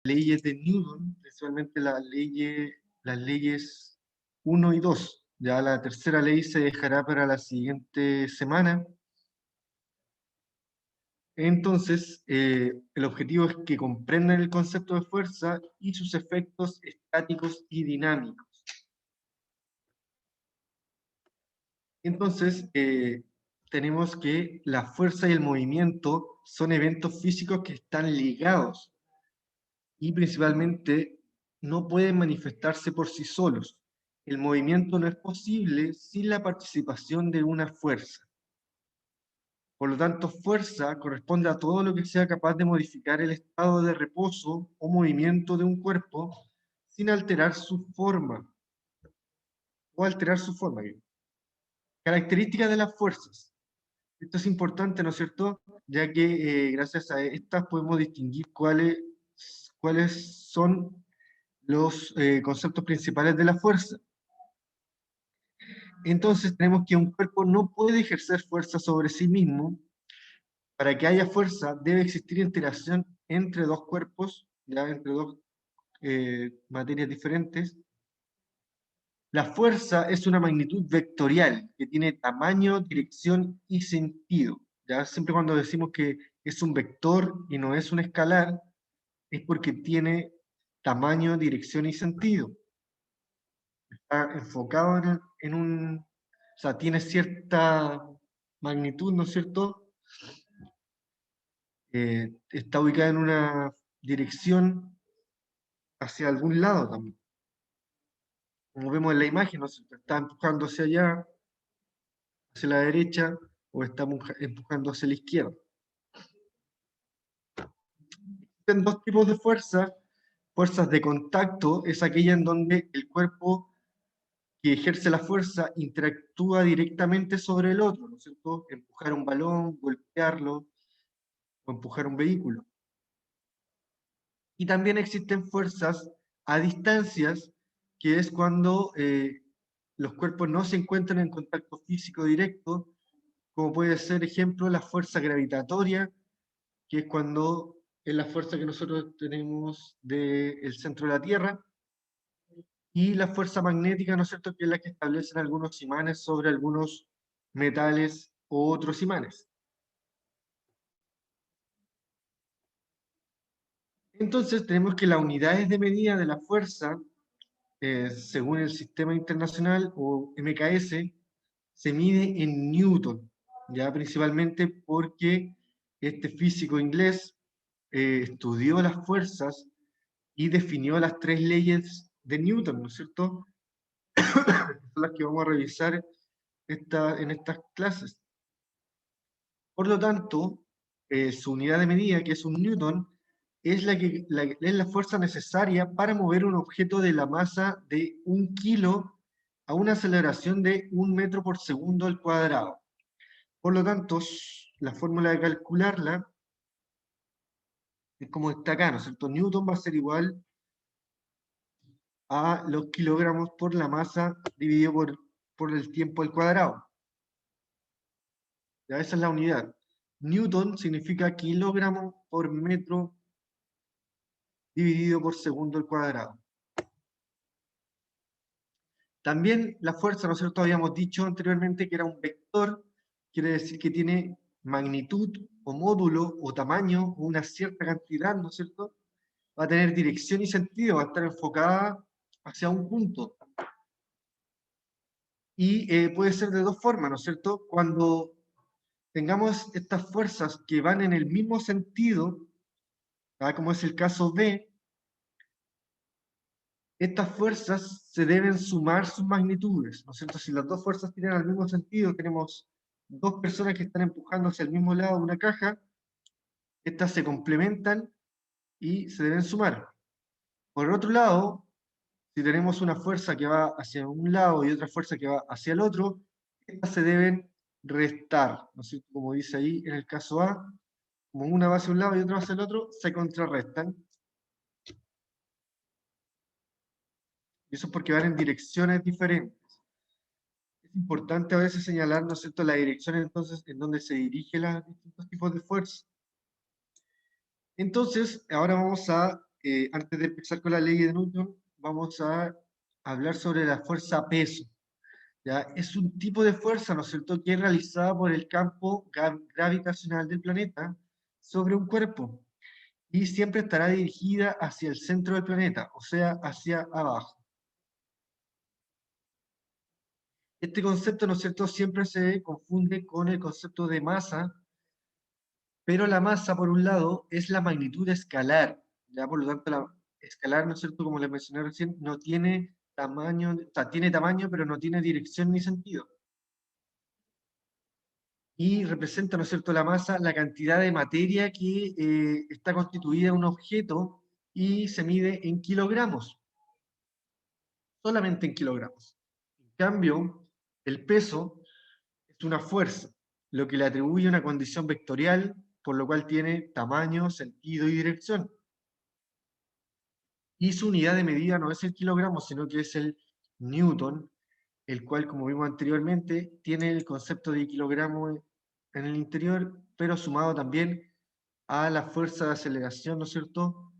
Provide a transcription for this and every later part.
leyes de Newton, principalmente las leyes 1 y 2. Ya la tercera ley se dejará para la siguiente semana. Entonces, el objetivo es que comprendan el concepto de fuerza y sus efectos estáticos y dinámicos. Entonces, tenemos que la fuerza y el movimiento son eventos físicos que están ligados y principalmente no pueden manifestarse por sí solos. El movimiento no es posible sin la participación de una fuerza. Por lo tanto, fuerza corresponde a todo lo que sea capaz de modificar el estado de reposo o movimiento de un cuerpo sin alterar su forma o alterar su forma. Características de las fuerzas. Esto es importante, ¿no es cierto? Ya que gracias a estas podemos distinguir cuáles son los conceptos principales de la fuerza. Entonces tenemos que un cuerpo no puede ejercer fuerza sobre sí mismo. Para que haya fuerza debe existir interacción entre dos cuerpos, ya entre dos materias diferentes. La fuerza es una magnitud vectorial que tiene tamaño, dirección y sentido. ¿Ya? Siempre cuando decimos que es un vector y no es un escalar, es porque tiene tamaño, dirección y sentido. Está enfocado o sea, tiene cierta magnitud, ¿no es cierto? Está ubicada en una dirección hacia algún lado también. Como vemos en la imagen, ¿no? Está empujando hacia allá, hacia la derecha, o está empujando hacia la izquierda. Existen dos tipos de fuerza. Fuerzas de contacto es aquella en donde el cuerpo que ejerce la fuerza interactúa directamente sobre el otro, ¿no es cierto? Empujar un balón, golpearlo, o empujar un vehículo. Y también existen fuerzas a distancias, que es cuando los cuerpos no se encuentran en contacto físico directo, como puede ser, ejemplo, la fuerza gravitatoria, que es cuando es la fuerza que nosotros tenemos del centro de la Tierra, y la fuerza magnética, ¿no es cierto?, que es la que establecen algunos imanes sobre algunos metales o otros imanes. Entonces tenemos que las unidades de medida de la fuerza, según el sistema internacional o MKS, se mide en Newton, ya principalmente porque este físico inglés estudió las fuerzas y definió las tres leyes de Newton, ¿no es cierto? Son las que vamos a revisar en estas clases. Por lo tanto, su unidad de medida, que es un newton, es la fuerza necesaria para mover un objeto de la masa de 1 kilo a una aceleración de 1 metro por segundo al cuadrado. Por lo tanto, la fórmula de calcularla es como está acá, ¿no es cierto? Newton va a ser igual a los kilogramos por la masa dividido por el tiempo al cuadrado. Ya, esa es la unidad. Newton significa kilogramo por metro dividido por segundo al cuadrado. También la fuerza, ¿no es cierto? Habíamos dicho anteriormente que era un vector, quiere decir que tiene magnitud o módulo o tamaño o una cierta cantidad, ¿no es cierto? Va a tener dirección y sentido, va a estar enfocada hacia un punto. Y puede ser de dos formas, ¿no es cierto? Cuando tengamos estas fuerzas que van en el mismo sentido, como es el caso B, estas fuerzas se deben sumar sus magnitudes, ¿no es cierto? Si las dos fuerzas tienen el mismo sentido, tenemos dos personas que están empujando hacia el mismo lado de una caja, estas se complementan y se deben sumar. Por el otro lado, si tenemos una fuerza que va hacia un lado y otra fuerza que va hacia el otro, estas se deben restar, ¿no es cierto? Como dice ahí en el caso A, como una va hacia un lado y otra va hacia el otro, se contrarrestan. Y eso es porque van en direcciones diferentes. Es importante a veces señalar, ¿no es cierto?, la dirección entonces en donde se dirigen los distintos tipos de fuerza. Entonces, ahora vamos a antes de empezar con la ley de Newton, vamos a hablar sobre la fuerza peso. ¿Ya? Es un tipo de fuerza, ¿no es cierto?, que es realizada por el campo gravitacional del planeta sobre un cuerpo y siempre estará dirigida hacia el centro del planeta, o sea, hacia abajo. Este concepto, ¿no es cierto?, siempre se confunde con el concepto de masa, pero la masa, por un lado, es la magnitud escalar, ya por lo tanto, la escalar, ¿no es cierto?, como les mencioné recién, no tiene tamaño, o sea, tiene tamaño, pero no tiene dirección ni sentido. Y representa, ¿no es cierto?, la masa, la cantidad de materia que está constituida en un objeto y se mide en kilogramos, solamente en kilogramos. En cambio, el peso es una fuerza, lo que le atribuye una condición vectorial, por lo cual tiene tamaño, sentido y dirección. Y su unidad de medida no es el kilogramo, sino que es el newton, el cual, como vimos anteriormente, tiene el concepto de kilogramo en el interior, pero sumado también a la fuerza de aceleración, ¿no es cierto?,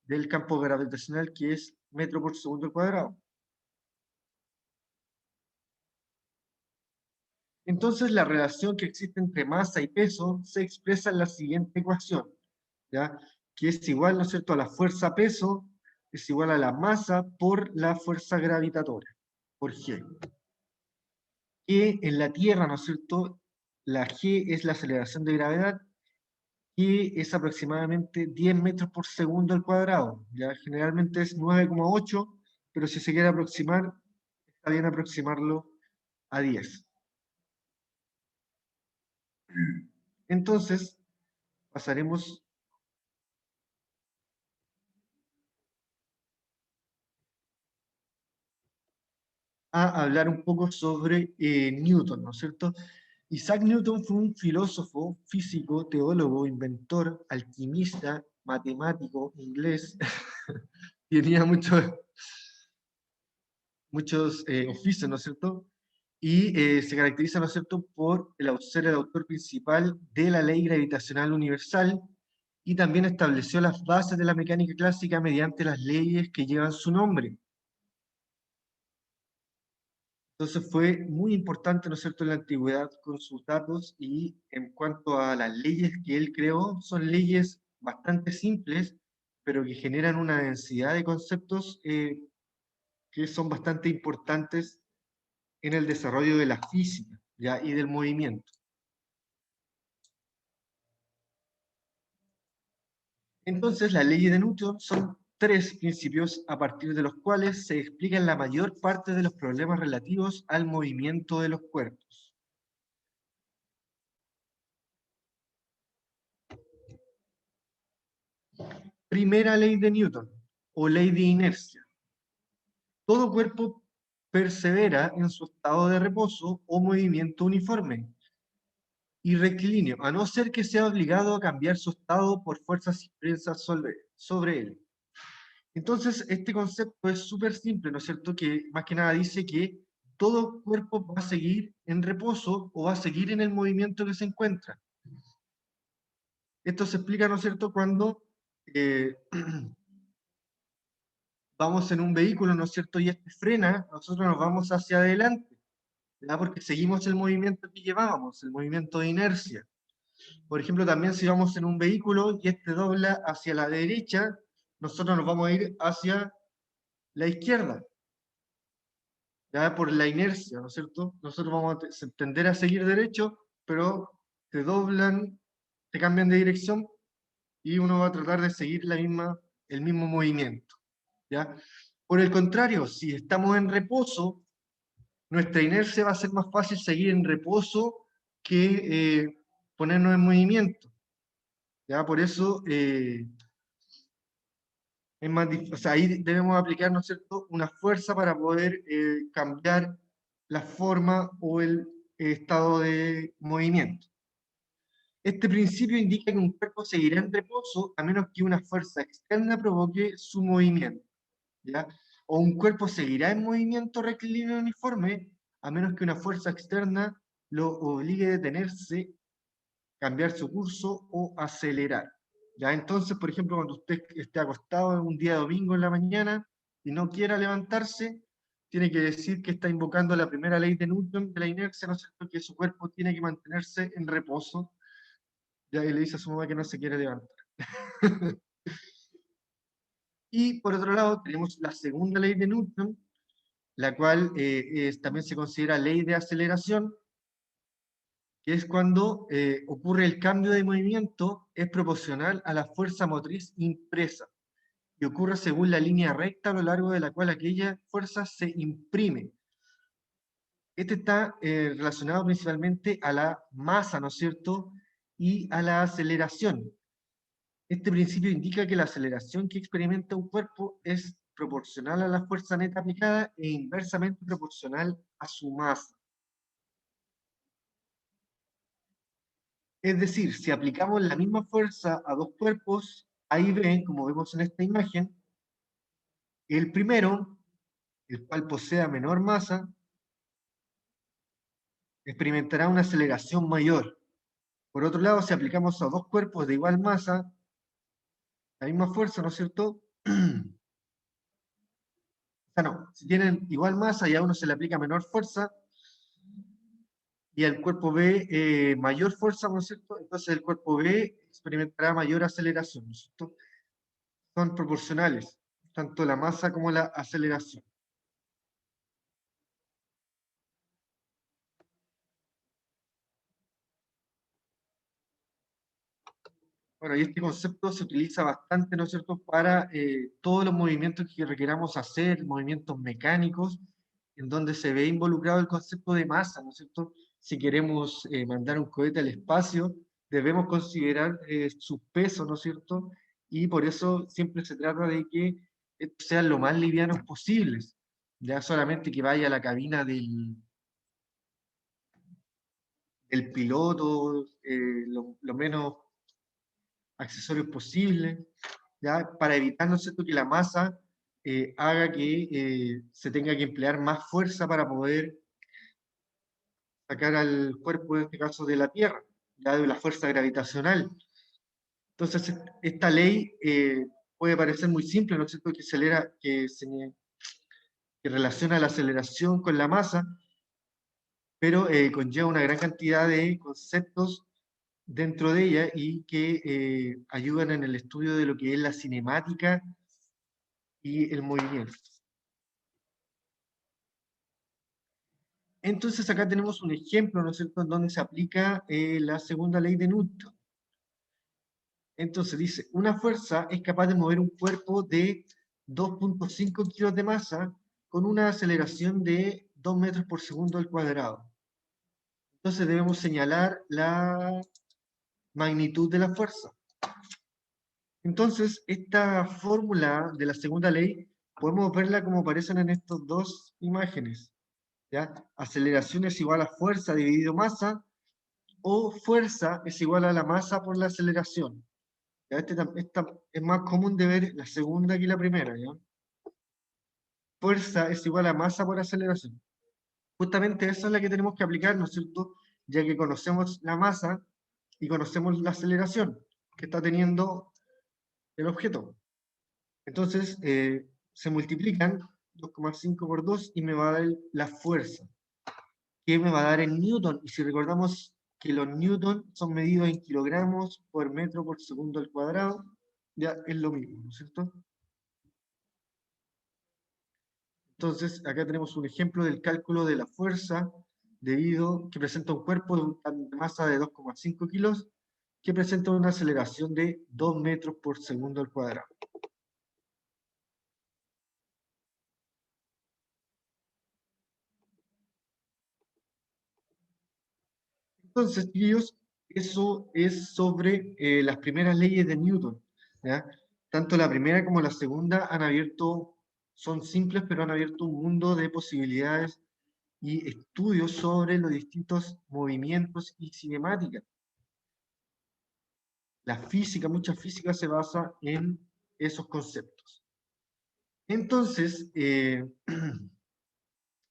del campo gravitacional, que es metro por segundo al cuadrado. Entonces, la relación que existe entre masa y peso se expresa en la siguiente ecuación, ¿ya?, que es igual, ¿no es cierto?, a la fuerza peso, es igual a la masa por la fuerza gravitatoria, por G. Que en la Tierra, ¿no es cierto?, la G es la aceleración de gravedad, que es aproximadamente 10 metros por segundo al cuadrado. Ya generalmente es 9,8, pero si se quiere aproximar, está bien aproximarlo a 10. Entonces, pasaremos a hablar un poco sobre Newton, ¿no es cierto? Isaac Newton fue un filósofo, físico, teólogo, inventor, alquimista, matemático, inglés. Tenía muchos oficios, ¿no es cierto? Y se caracteriza, ¿no es cierto?, por ser el autor principal de la ley gravitacional universal y también estableció las bases de la mecánica clásica mediante las leyes que llevan su nombre. Entonces fue muy importante, ¿no es cierto?, en la antigüedad con sus datos, y en cuanto a las leyes que él creó, son leyes bastante simples, pero que generan una densidad de conceptos que son bastante importantes en el desarrollo de la física, ¿ya?, y del movimiento. Entonces, las leyes de Newton son tres principios a partir de los cuales se explican la mayor parte de los problemas relativos al movimiento de los cuerpos. Primera ley de Newton, o ley de inercia. Todo cuerpo persevera en su estado de reposo o movimiento uniforme y rectilíneo, a no ser que sea obligado a cambiar su estado por fuerzas impresas sobre él. Entonces, este concepto es súper simple, ¿no es cierto?, que más que nada dice que todo cuerpo va a seguir en reposo o va a seguir en el movimiento que se encuentra. Esto se explica, ¿no es cierto?, cuando vamos en un vehículo, ¿no es cierto?, y este frena, nosotros nos vamos hacia adelante, ¿verdad?, porque seguimos el movimiento que llevábamos, el movimiento de inercia. Por ejemplo, también si vamos en un vehículo y este dobla hacia la derecha, nosotros nos vamos a ir hacia la izquierda, ya por la inercia, ¿no es cierto? Nosotros vamos a tender a seguir derecho, pero te doblan, te cambian de dirección y uno va a tratar de seguir el mismo movimiento, ¿ya? Por el contrario, si estamos en reposo, nuestra inercia va a ser más fácil seguir en reposo que ponernos en movimiento, ¿ya? Por eso es más difícil, o sea, ahí debemos aplicar, ¿no es cierto?, una fuerza para poder cambiar la forma o el estado de movimiento. Este principio indica que un cuerpo seguirá en reposo a menos que una fuerza externa provoque su movimiento, ¿ya? O un cuerpo seguirá en movimiento rectilíneo uniforme a menos que una fuerza externa lo obligue a detenerse, cambiar su curso o acelerar. ¿Ya? Entonces, por ejemplo, cuando usted esté acostado un día domingo en la mañana y no quiera levantarse, tiene que decir que está invocando la primera ley de Newton de la inercia, ¿no es cierto? Que su cuerpo tiene que mantenerse en reposo, ya, y le dice a su mamá que no se quiere levantar. Y por otro lado, tenemos la segunda ley de Newton, la cual también se considera ley de aceleración, que es cuando ocurre el cambio de movimiento, es proporcional a la fuerza motriz impresa, y ocurre según la línea recta a lo largo de la cual aquella fuerza se imprime. Este está relacionado principalmente a la masa, ¿no es cierto?, y a la aceleración. Este principio indica que la aceleración que experimenta un cuerpo es proporcional a la fuerza neta aplicada e inversamente proporcional a su masa. Es decir, si aplicamos la misma fuerza a dos cuerpos, A y B, como vemos en esta imagen, el primero, el cual posea menor masa, experimentará una aceleración mayor. Por otro lado, si aplicamos a dos cuerpos de igual masa, la misma fuerza, ¿no es cierto? O sea, no, si tienen igual masa y a uno se le aplica menor fuerza, y al cuerpo B mayor fuerza, ¿no es cierto? Entonces el cuerpo B experimentará mayor aceleración, ¿no es cierto? Son proporcionales, tanto la masa como la aceleración. Bueno, y este concepto se utiliza bastante, ¿no es cierto?, para todos los movimientos que requeramos hacer, movimientos mecánicos, en donde se ve involucrado el concepto de masa, ¿no es cierto? Si queremos mandar un cohete al espacio, debemos considerar su peso, ¿no es cierto? Y por eso siempre se trata de que estos sean lo más livianos posibles, ya solamente que vaya a la cabina del piloto, lo menos accesorios posibles, ¿ya? Para evitar, ¿no es cierto?, que la masa haga que se tenga que emplear más fuerza para poder sacar al cuerpo, en este caso, de la Tierra, ya de la fuerza gravitacional. Entonces, esta ley puede parecer muy simple, ¿no es cierto?, que relaciona la aceleración con la masa, pero conlleva una gran cantidad de conceptos dentro de ella y que ayudan en el estudio de lo que es la cinemática y el movimiento. Entonces acá tenemos un ejemplo, ¿no es cierto?, en donde se aplica la segunda ley de Newton. Entonces dice, una fuerza es capaz de mover un cuerpo de 2,5 kilos de masa con una aceleración de 2 metros por segundo al cuadrado. Entonces debemos señalar la magnitud de la fuerza. Entonces, esta fórmula de la segunda ley podemos verla como aparecen en estas dos imágenes, ¿ya? Aceleración es igual a fuerza dividido masa, o fuerza es igual a la masa por la aceleración. ¿Ya? Esta es más común de ver la segunda que la primera, ¿ya? Fuerza es igual a masa por aceleración. Justamente esa es la que tenemos que aplicar, ¿no es cierto? Ya que conocemos la masa y conocemos la aceleración que está teniendo el objeto. Entonces, se multiplican 2,5 por 2 y me va a dar la fuerza, que me va a dar en newton. Y si recordamos que los newton son medidos en kilogramos por metro por segundo al cuadrado, ya es lo mismo, ¿no es cierto? Entonces, acá tenemos un ejemplo del cálculo de la fuerza debido que presenta un cuerpo de masa de 2,5 kilos que presenta una aceleración de 2 metros por segundo al cuadrado. Entonces, tíos, eso es sobre las primeras leyes de Newton, ¿ya? Tanto la primera como la segunda han abierto, son simples, pero han abierto un mundo de posibilidades y estudios sobre los distintos movimientos y cinemática. La física, mucha física se basa en esos conceptos. Entonces,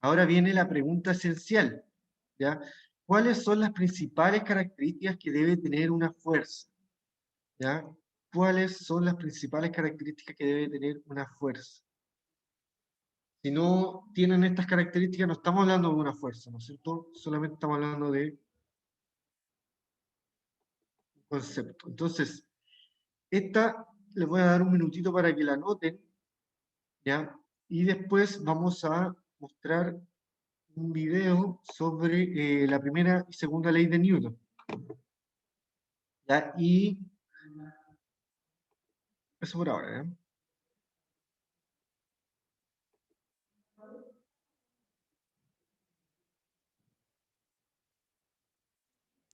ahora viene la pregunta esencial, ¿ya? ¿Cuáles son las principales características que debe tener una fuerza? ¿Ya? cuáles son las principales características que debe tener una fuerza. Si no tienen estas características, no estamos hablando de una fuerza, ¿no es cierto? Solamente estamos hablando de un concepto. Entonces, esta les voy a dar un minutito para que la anoten, ¿ya? Y después vamos a mostrar un video sobre la primera y segunda ley de Newton. ¿Ya? Y eso por ahora, ¿eh?